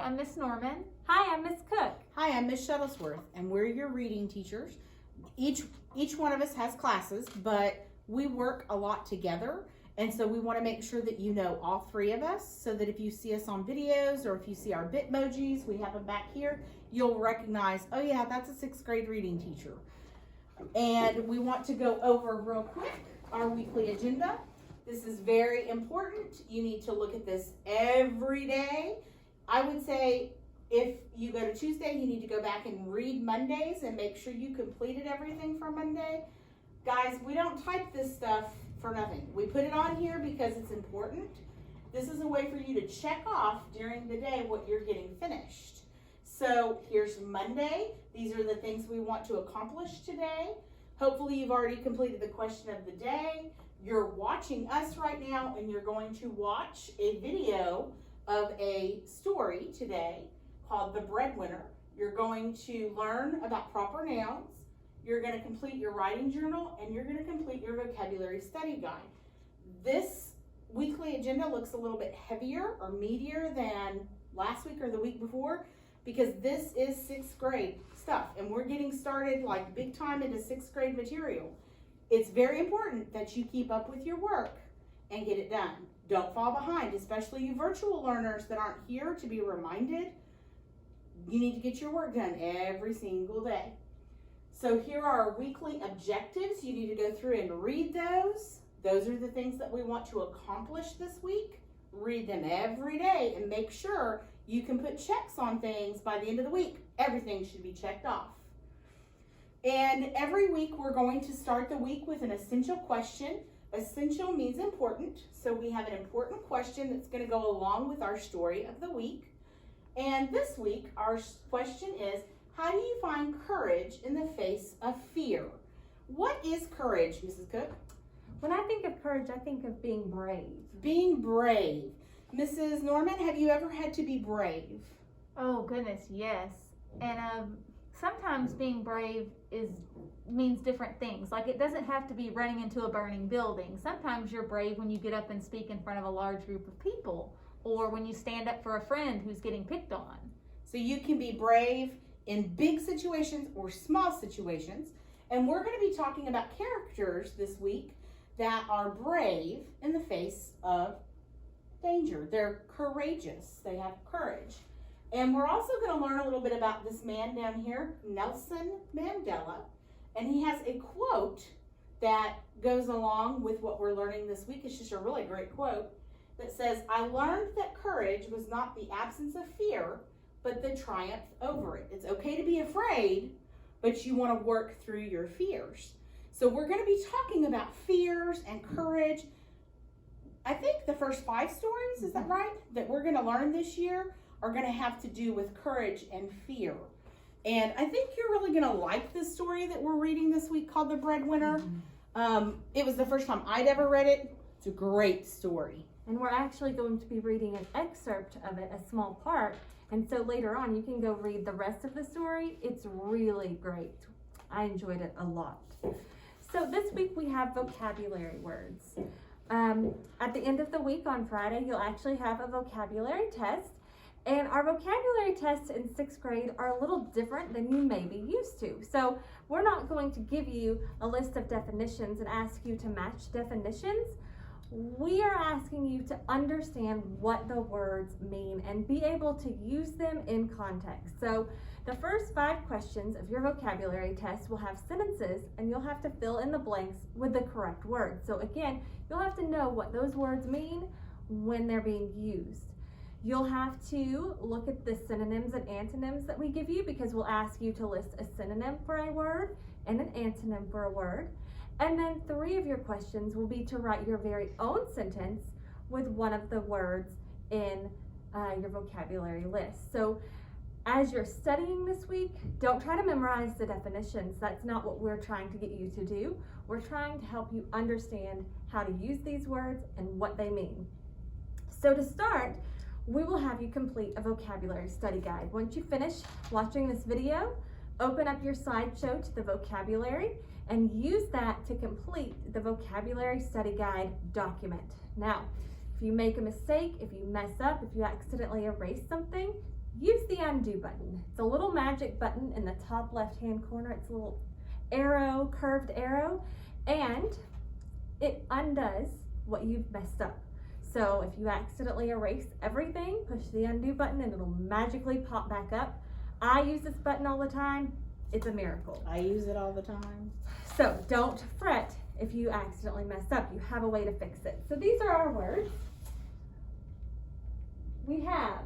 I'm Miss Norman. Hi, I'm Miss Cook. Hi, I'm Miss Shuttlesworth, and we're your reading teachers. Each one of us has classes, but we work a lot together, and so we want to make sure that you know all three of us, so that if you see us on videos or if you see our Bitmojis, we have them back here, you'll recognize, oh yeah, that's a 6th grade reading teacher. And we want to go over real quick our weekly agenda. This is very important. You need to look at this every day. I would say if you go to Tuesday, you need to go back and read Mondays and make sure you completed everything for Monday. Guys, we don't type this stuff for nothing. We put it on here because it's important. This is a way for you to check off during the day what you're getting finished. So here's Monday. These are the things we want to accomplish today. Hopefully you've already completed the question of the day. You're watching us right now, and you're going to watch a video of a story today called The Breadwinner. You're going to learn about proper nouns. You're going to complete your writing journal, and you're going to complete your vocabulary study guide. This weekly agenda looks a little bit heavier or meatier than last week or the week before, because this is 6th grade stuff, and we're getting started like big time into 6th grade material. It's very important that you keep up with your work and get it done. Don't fall behind, especially you virtual learners that aren't here to be reminded. You need to get your work done every single day. So here are our weekly objectives. You need to go through and read those. Those are the things that we want to accomplish this week. Read them every day and make sure you can put checks on things by the end of the week. Everything should be checked off. And every week we're going to start the week with an essential question. Essential means important, so we have an important question that's going to go along with our story of the week. And this week our question is, how do you find courage in the face of fear? What is courage, Mrs. Cook? When I think of courage, I think of being brave. Being brave. Mrs. Norman, have you ever had to be brave? Oh goodness, yes. And sometimes being brave means different things. Like, it doesn't have to be running into a burning building. Sometimes you're brave when you get up and speak in front of a large group of people, or when you stand up for a friend who's getting picked on. So you can be brave in big situations or small situations. And we're going to be talking about characters this week that are brave in the face of danger. They're courageous. They have courage. And we're also going to learn a little bit about this man down here, Nelson Mandela. And he has a quote that goes along with what we're learning this week. It's just a really great quote that says, "I learned that courage was not the absence of fear, but the triumph over it." It's okay to be afraid, but you want to work through your fears. So we're going to be talking about fears and courage. I think the first 5 stories, is that right, that we're going to learn this year are going to have to do with courage and fear. And I think you're really going to like this story that we're reading this week called The Breadwinner. It was the first time I'd ever read it. It's a great story. And we're actually going to be reading an excerpt of it, a small part. And so later on, you can go read the rest of the story. It's really great. I enjoyed it a lot. So this week we have vocabulary words. At the end of the week on Friday, you'll actually have a vocabulary test. And our vocabulary tests in 6th grade are a little different than you may be used to. So we're not going to give you a list of definitions and ask you to match definitions. We are asking you to understand what the words mean and be able to use them in context. So the first 5 questions of your vocabulary test will have sentences, and you'll have to fill in the blanks with the correct words. So again, you'll have to know what those words mean when they're being used. You'll have to look at the synonyms and antonyms that we give you, because we'll ask you to list a synonym for a word and an antonym for a word. And then 3 of your questions will be to write your very own sentence with one of the words in your vocabulary list. So as you're studying this week, don't try to memorize the definitions. That's not what we're trying to get you to do. We're trying to help you understand how to use these words and what they mean. So to start, we will have you complete a vocabulary study guide. Once you finish watching this video, open up your slideshow to the vocabulary and use that to complete the vocabulary study guide document. Now, if you make a mistake, if you mess up, if you accidentally erase something, use the undo button. It's a little magic button in the top left-hand corner. It's a little arrow, curved arrow, and it undoes what you've messed up. So if you accidentally erase everything, push the undo button and it'll magically pop back up. I use this button all the time. It's a miracle. I use it all the time. So don't fret if you accidentally mess up. You have a way to fix it. So these are our words. We have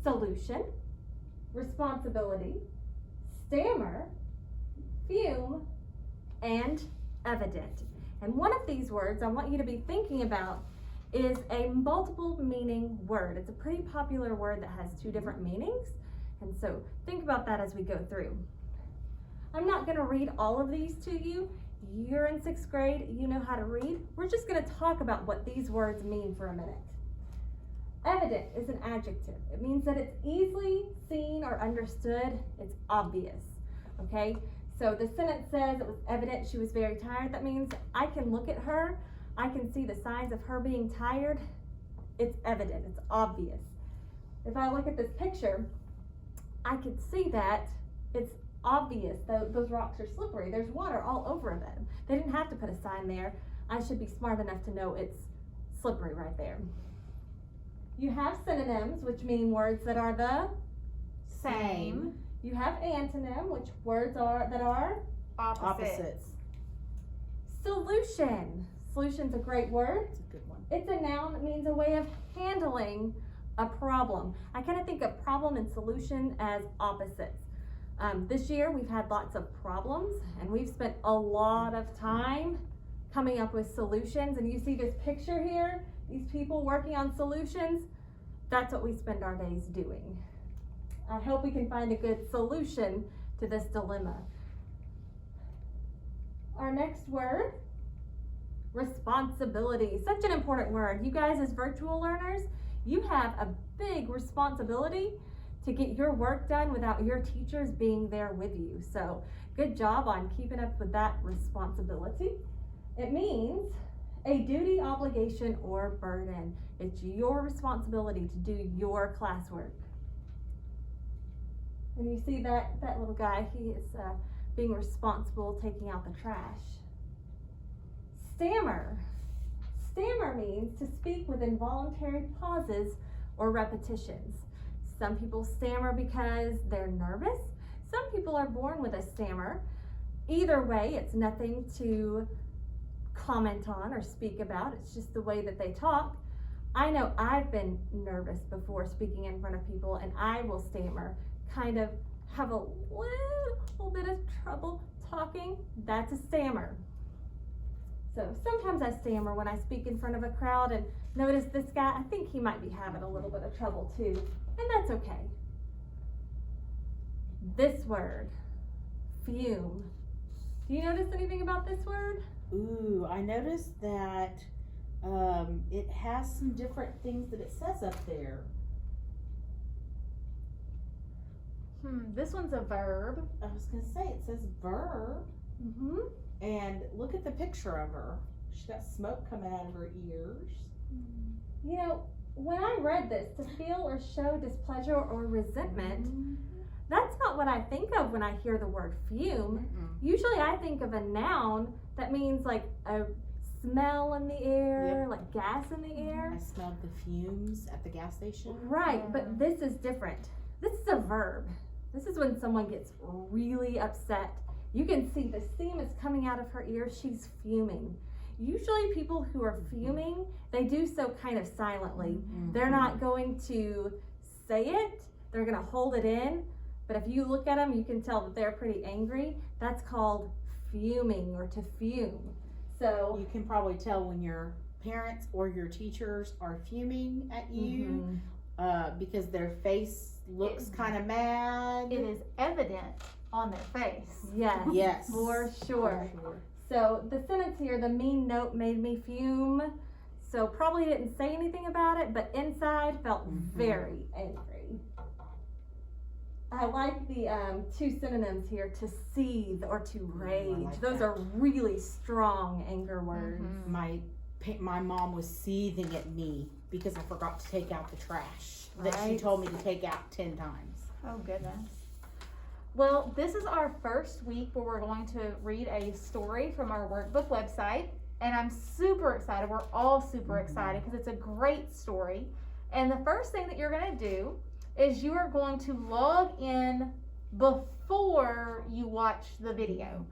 solution, responsibility, stammer, fume, and evident. And one of these words I want you to be thinking about is a multiple meaning word. It's a pretty popular word that has two different meanings. And so think about that as we go through. I'm not going to read all of these to you. You're in 6th grade, you know how to read. We're just going to talk about what these words mean for a minute. Evident is an adjective. It means that it's easily seen or understood. It's obvious, okay? So the sentence says it was evident she was very tired. That means I can look at her. I can see the signs of her being tired. It's evident, it's obvious. If I look at this picture, I can see that it's obvious that those rocks are slippery. There's water all over them. They didn't have to put a sign there. I should be smart enough to know it's slippery right there. You have synonyms, which mean words that are the Same. You have antonym, which words are that are Opposites. solution. Solution's a great word. It's a good one. It's a noun that means a way of handling a problem. I kind of think of problem and solution as opposites. This year we've had lots of problems and we've spent a lot of time coming up with solutions. And you see this picture here, these people working on solutions. That's what we spend our days doing. I hope we can find a good solution to this dilemma. Our next word, responsibility. Such an important word. You guys as virtual learners, you have a big responsibility to get your work done without your teachers being there with you. So good job on keeping up with that responsibility. It means a duty, obligation, or burden. It's your responsibility to do your classwork. And you see that little guy, he is being responsible, taking out the trash. Stammer. Stammer means to speak with involuntary pauses or repetitions. Some people stammer because they're nervous. Some people are born with a stammer. Either way, it's nothing to comment on or speak about. It's just the way that they talk. I know I've been nervous before speaking in front of people, and I will stammer, kind of have a little bit of trouble talking. That's a stammer. So sometimes I stammer when I speak in front of a crowd, and notice this guy, I think he might be having a little bit of trouble too, and that's okay. This word, fume. Do you notice anything about this word? Ooh, I noticed that it has some different things that it says up there. This one's a verb. I was gonna say, it says verb. Mm-hmm. And look at the picture of her. She's got smoke coming out of her ears. You know, when I read this, to feel or show displeasure or resentment, that's not what I think of when I hear the word fume. Usually I think of a noun that means like a smell in the air, Yep. like gas in the air. I smelled the fumes at the gas station. Right, but this is different. This is a verb. This is when someone gets really upset. You can see the steam is coming out of her ears. She's fuming. Usually people who are fuming, they do so kind of silently. They're not going to say it. They're going to hold it in. But if you look at them, you can tell that they're pretty angry. That's called fuming or to fume. So You can probably tell when your parents or your teachers are fuming at you because their face looks kind of mad. It is evident on their face. yes, Yes. for sure. So the sentence here, the mean note made me fume. So probably didn't say anything about it, but inside felt very angry. I like the two synonyms here, to seethe or to rage. like Those that. are really strong anger words. My mom was seething at me because I forgot to take out the trash that she Right. told me to take out 10 times. Oh, goodness. Well, this is our first week where we're going to read a story from our workbook website. And I'm super excited. We're all super excited because it's a great story. And the first thing that you're going to do is you are going to log in before you watch the video.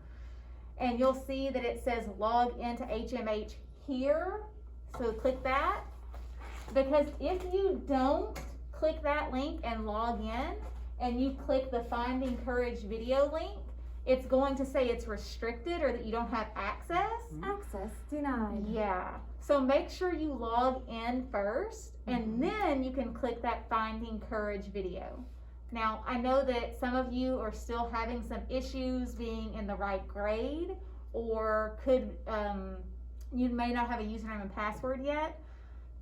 And you'll see that it says log into HMH here. So click that. Because if you don't click that link and log in, and you click the Finding Courage video link, it's going to say it's restricted or that you don't have access. Access denied. Yeah. So make sure you log in first, and then you can click that Finding Courage video. Now, I know that some of you are still having some issues being in the right grade, or you may not have a username and password yet.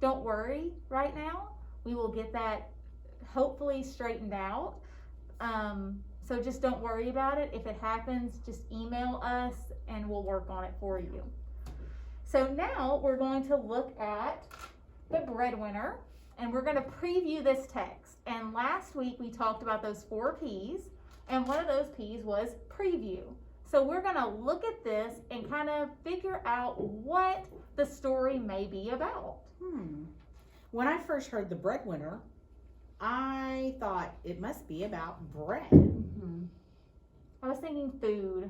Don't worry right now. We will get that hopefully straightened out. So just don't worry about it. If it happens, just email us and we'll work on it for you. So now we're going to look at the breadwinner, and we're going to preview this text. And last week we talked about those 4 P's, and one of those P's was preview. So we're going to look at this and kind of figure out what the story may be about. When I first heard the breadwinner, I thought it must be about bread. Mm-hmm. I was thinking food.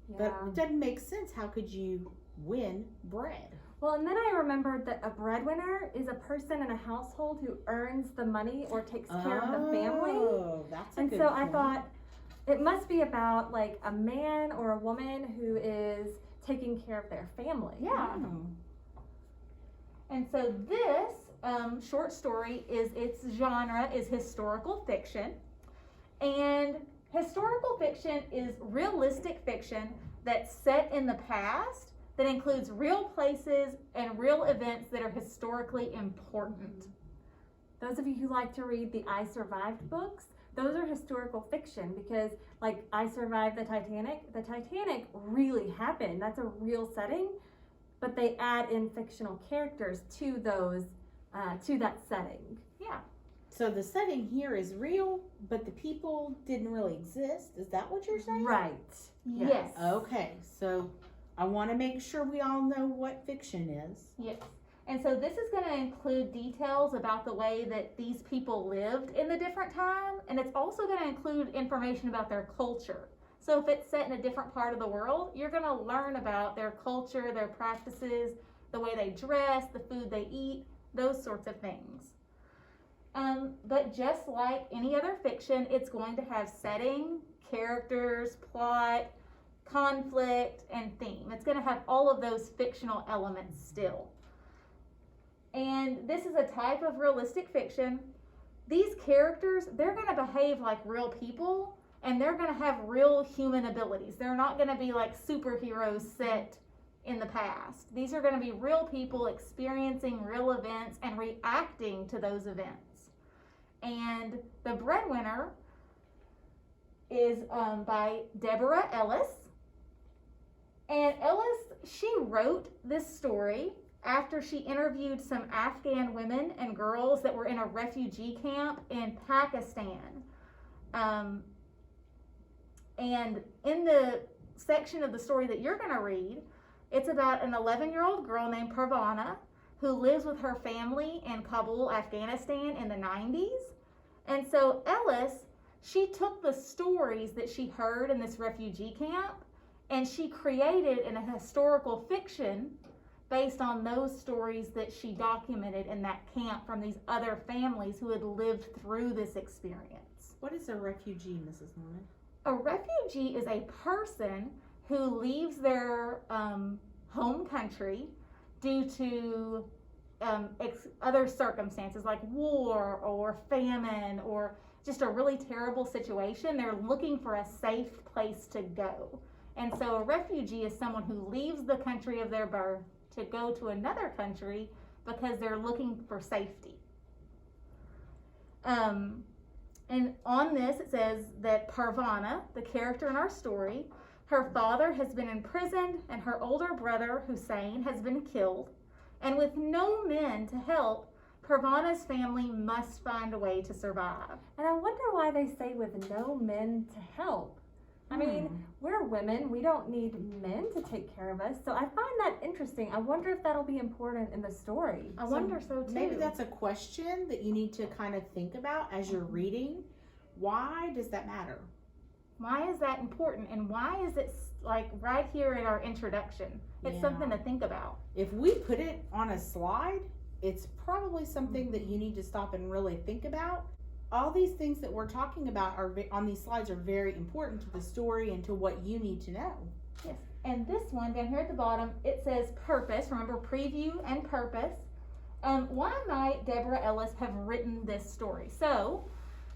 But Yeah. it doesn't make sense. How could you win bread? Well, and then I remembered that a breadwinner is a person in a household who earns the money or takes care of the family. Oh, that's a And good so point. I thought it must be about like a man or a woman who is taking care of their family. Yeah. Oh. And so this short story its genre is historical fiction. And historical fiction is realistic fiction that's set in the past that includes real places and real events that are historically important. Those of you who like to read the I Survived books, those are historical fiction because, like, I Survived the Titanic really happened. That's a real setting, but they add in fictional characters to those, to that setting. Yeah. So the setting here is real, but the people didn't really exist. Is that what you're saying? Right. Yes. Okay, so I want to make sure we all know what fiction is. Yes. And so this is going to include details about the way that these people lived in the different time, and it's also going to include information about their culture. So if it's set in a different part of the world, you're going to learn about their culture, their practices, the way they dress, the food they eat, those sorts of things. But just like any other fiction, it's going to have setting, characters, plot, conflict, and theme. It's going to have all of those fictional elements still. And this is a type of realistic fiction. These characters, they're going to behave like real people, and they're going to have real human abilities. They're not going to be like superheroes set in the past. These are going to be real people experiencing real events and reacting to those events. And the breadwinner is by Deborah Ellis. And Ellis, she wrote this story after she interviewed some Afghan women and girls that were in a refugee camp in Pakistan. And in the section of the story that you're going to read, it's about an 11-year-old girl named Parvana who lives with her family in Kabul, Afghanistan in the 90s. And so Ellis, she took the stories that she heard in this refugee camp and she created in a historical fiction based on those stories that she documented in that camp from these other families who had lived through this experience. What is a refugee, Mrs. Norman? A refugee is a person who leaves their home country due to other circumstances like war or famine or just a really terrible situation. They're looking for a safe place to go. And so a refugee is someone who leaves the country of their birth to go to another country because they're looking for safety. And on this it says that Parvana, the character in our story, her father has been imprisoned and her older brother Hussein has been killed. And with no men to help, Pravana's family must find a way to survive. And I wonder why they say with no men to help. I mean, we're women. We don't need men to take care of us. So I find that interesting. I wonder if that'll be important in the story. I wonder so too. Maybe that's a question that you need to kind of think about as you're reading. Why does that matter? Why is that important, and why is it like right here in our introduction? It's Yeah. something to think about. If we put it on a slide, it's probably something that you need to stop and really think about. All these things that we're talking about are on these slides are very important to the story and to what you need to know. Yes. And this one down here at the bottom, it says purpose. Remember, preview and purpose. Why might Deborah Ellis have written this story? So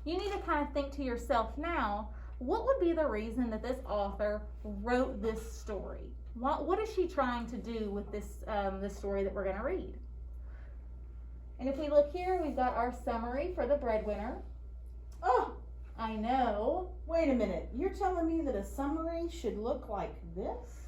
you need to kind of think to yourself now, what would be the reason that this author wrote this story? What is she trying to do with this story that we're going to read? And if we look here, we've got our summary for the breadwinner. Oh, I know. wait a minute. You're telling me that a summary should look like this?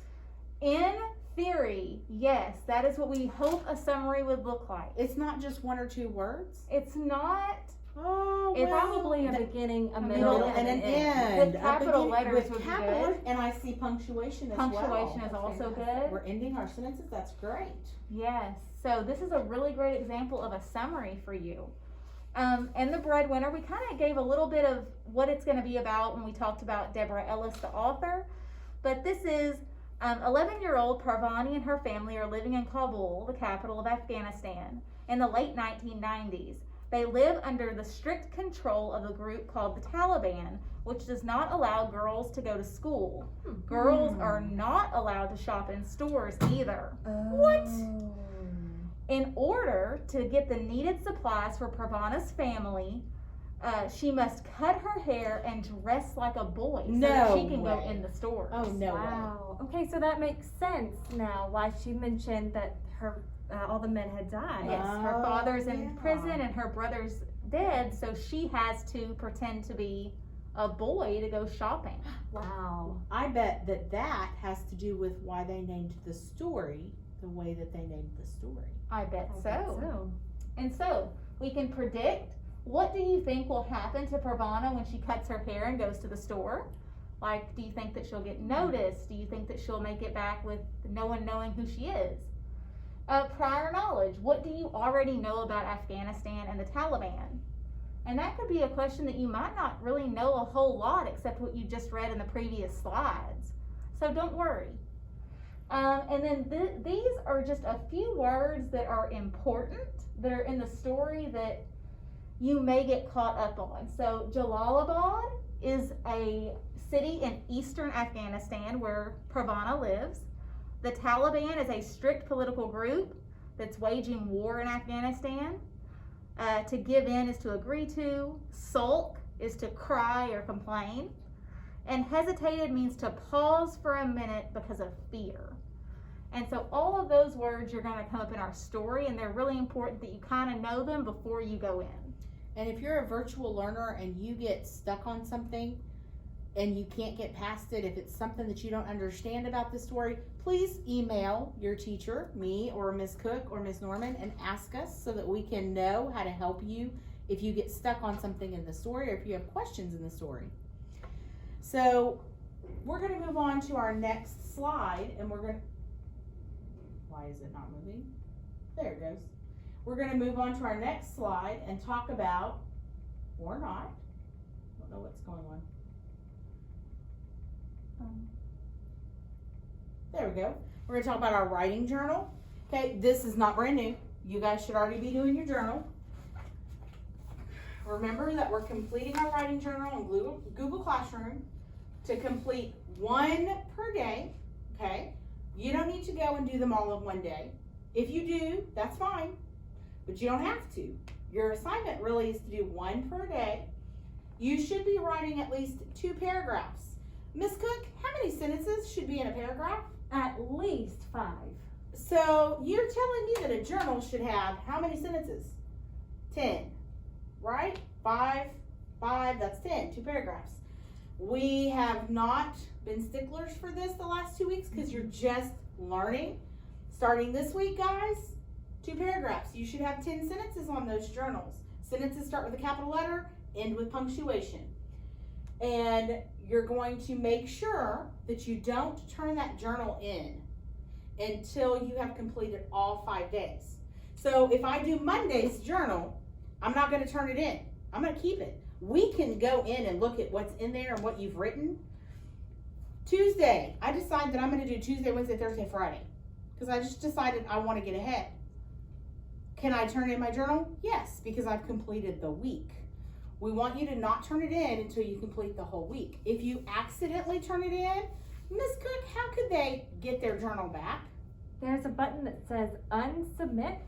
In theory, yes, that is what we hope a summary would look like. It's not just one or two words? It's not. Oh, It's well, Probably a the beginning, a middle, middle, and an end. end. With A capital beginning- letters with would be capital good. letters, and I see punctuation as well. Punctuation is That's also fantastic. good. We're ending our sentences. That's great. Yes. So this is a really great example of a summary for you. And the breadwinner, we kind of gave a little bit of what it's going to be about when we talked about Deborah Ellis, the author. But this is 11-year-old Parvani and her family are living in Kabul, the capital of Afghanistan, in the late 1990s. They live under the strict control of a group called the Taliban, which does not allow girls to go to school. Girls are not allowed to shop in stores either. What? In order to get the needed supplies for Pravana's family, she must cut her hair and dress like a boy so that she can go way. in the stores. Oh, no way. Wow. Okay, so that makes sense now why she mentioned that her all the men had died. Yes, her Oh, father's in yeah. prison and her brother's dead, so she has to pretend to be a boy to go shopping. Wow. I bet that has to do with why they named the story the way that they named the story. I bet I so. bet so. And so we can predict, what do you think will happen to Pravana when she cuts her hair and goes to the store? Like, do you think that she'll get noticed? Do you think that she'll make it back with no one knowing who she is? Prior knowledge. What do you already know about Afghanistan and the Taliban? And that could be a question that you might not really know a whole lot except what you just read in the previous slides. So don't worry. And then these are just a few words that are important, that are in the story that you may get caught up on. So Jalalabad is a city in eastern Afghanistan where Pravana lives. The Taliban is a strict political group that's waging war in Afghanistan. To give in is to agree to. Sulk is to cry or complain. And hesitated means to pause for a minute because of fear. And so all of those words are going to come up in our story, and they're really important that you kind of know them before you go in. And if you're a virtual learner and you get stuck on something and you can't get past it, if it's something that you don't understand about the story, please email your teacher, me or Ms. Cook or Ms. Norman, and ask us so that we can know how to help you if you get stuck on something in the story or if you have questions in the story. So we're going to move on to our next slide, and we're going to, why is it not moving? There it goes. We're going to move on to our next slide and talk about, or not, I don't know what's going on. There we go. We're going to talk about our writing journal. Okay, this is not brand new. You guys should already be doing your journal. Remember that we're completing our writing journal in Google Classroom to complete one per day, okay? You don't need to go and do them all in one day. If you do, that's fine, but you don't have to. Your assignment really is to do one per day. You should be writing at least 2 paragraphs. Ms. Cook, how many sentences should be in a paragraph? At least 5. So you're telling me that a journal should have how many sentences? 10, right? 5, that's 10, 2 paragraphs. We have not been sticklers for this the last 2 weeks because you're just learning. Starting this week, guys, 2 paragraphs. You should have 10 sentences on those journals. Sentences start with a capital letter, end with punctuation. And you're going to make sure that you don't turn that journal in until you have completed all 5 days. So if I do Monday's journal, I'm not going to turn it in. I'm going to keep it. We can go in and look at what's in there and what you've written. Tuesday, I decide that I'm going to do Tuesday, Wednesday, Thursday, Friday. Because I just decided I want to get ahead. Can I turn in my journal? Yes, because I've completed the week. We want you to not turn it in until you complete the whole week. If you accidentally turn it in, Miss Cook, how could they get their journal back? There's a button that says unsubmit,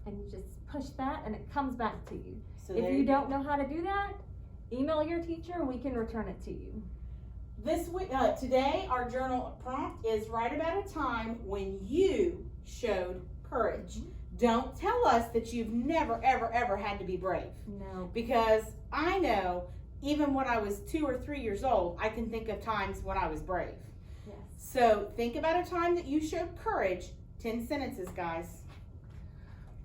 and you just push that and it comes back to you. So If there you go. don't know how to do that, email your teacher and we can return it to you. This week, today, our journal prompt is write about a time when you showed courage. Don't tell us that you've never, ever, ever had to be brave. No. Because I know, even when I was 2 or 3 years old, I can think of times when I was brave. Yes. So think about a time that you showed courage. 10 sentences, guys.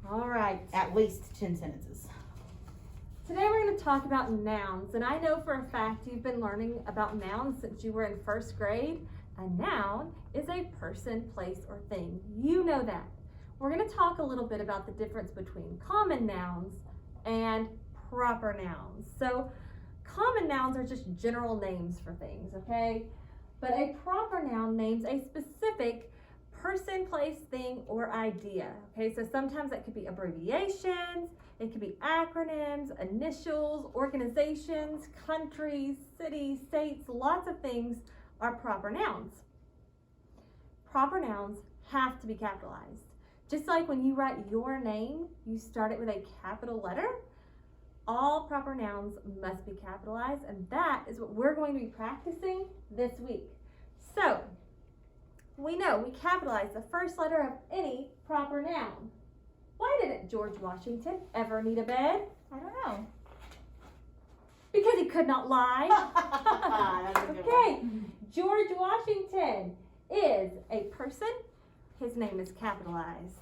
All right. At least 10 sentences. Today we're going to talk about nouns, and I know for a fact you've been learning about nouns since you were in 1st grade. A noun is a person, place, or thing. You know that. We're going to talk a little bit about the difference between common nouns and proper nouns. So common nouns are just general names for things, okay? But a proper noun names a specific person, place, thing, or idea. Okay, so sometimes that could be abbreviations, it could be acronyms, initials, organizations, countries, cities, states, lots of things are proper nouns. Proper nouns have to be capitalized. Just like when you write your name, you start it with a capital letter. All proper nouns must be capitalized, and that is what we're going to be practicing this week. So, we know we capitalize the first letter of any proper noun. Why didn't George Washington ever need a bed? I don't know. Because he could not lie. That's a good Okay, George Washington is a person. His name is capitalized.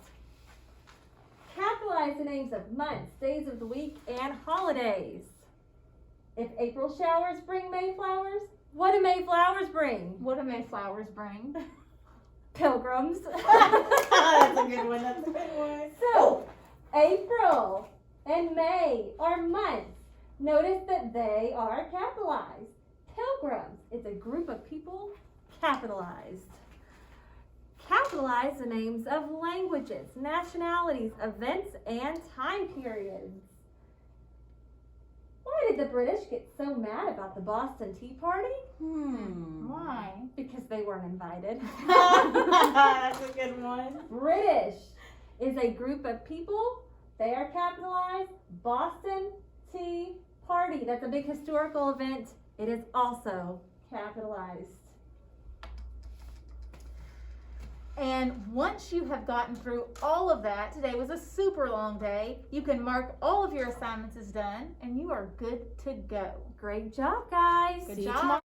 Capitalize the names of months, days of the week, and holidays. If April showers bring May flowers, what do May flowers bring? What do Mayflowers bring? Pilgrims. That's a good one. That's a good one. So, April and May are months. Notice that they are capitalized. Pilgrims is a group of people capitalized. Capitalize the names of languages, nationalities, events, and time periods. Why did the British get so mad about the Boston Tea Party? Why? Because they weren't invited. That's a good one. British is a group of people. They are capitalized. Boston Tea Party. That's a big historical event. It is also capitalized. And once you have gotten through all of that, today was a super long day, you can mark all of your assignments as done, and you are good to go. Great job, guys. Good See you job. tomorrow.